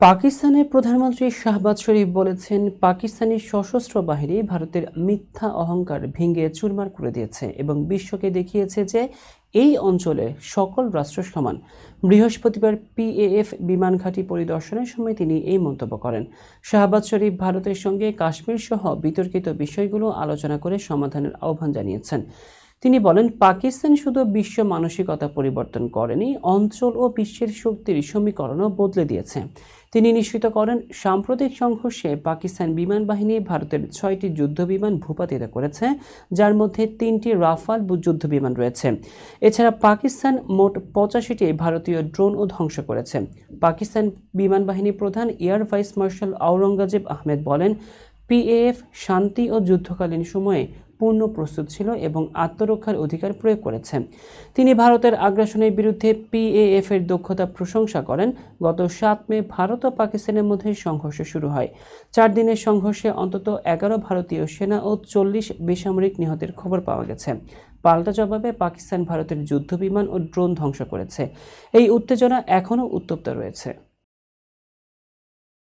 পাকিস্তানের প্রধানমন্ত্রী শাহবাজ শরীফ বলেছেন, পাকিস্তানি সশস্ত্র বাহিনী ভারতের মিথ্যা অহংকার ভেঙে চুরমার করে দিয়েছে এবং বিশ্বকে দেখিয়েছে যে এই অঞ্চলে সকল রাষ্ট্র সমান। বৃহস্পতিবার পিএএফ বিমান ঘাঁটি পরিদর্শনের সময় তিনি এই মন্তব্য করেন। শাহবাজ শরীফ ভারতের সঙ্গে কাশ্মীর সহ বিতর্কিত বিষয়গুলো আলোচনা করে সমাধানের আহ্বান জানিয়েছেন। তিনি বলেন, পাকিস্তান শুধু বিশ্ব মানসিকতা পরিবর্তন করেনি, অঞ্চল ও বিশ্বের শক্তির সমীকরণও বদলে দিয়েছে। তিনি নিশ্চিত করেন, সাম্প্রতিক সংঘর্ষে পাকিস্তান বিমান বাহিনী ভারতের 6টি যুদ্ধবিমান ভূপাতিত করেছে, যার মধ্যে 3টি রাফাল যুদ্ধবিমান রয়েছে। এছাড়া পাকিস্তান মোট 85টি ভারতীয় ড্রোনও ধ্বংস করেছে। পাকিস্তান বিমান বাহিনী প্রধান air vice marshal Aurangzeb Ahmed বলেন, পিএএফ শান্তি ও যুদ্ধকালীন সময়ে পূর্ণ প্রস্তুত ছিল এবং আত্মরক্ষার অধিকার প্রয়োগ করেছে। তিনি ভারতের আগ্রাসনের বিরুদ্ধে পিএএফ এর দক্ষতা প্রশংসা করেন। গত 7 মে ভারত ও পাকিস্তানের মধ্যে সংঘর্ষ শুরু হয়। 4 দিনের সংঘর্ষে অন্তত 11 ভারতীয় সেনা ও 40 বেসামরিক নিহতের খবর পাওয়া গেছে। পাল্টা জবাবে পাকিস্তান ভারতের যুদ্ধবিমান ও ড্রোন ধ্বংস করেছে। এই উত্তেজনা এখনও উত্তপ্ত রয়েছে।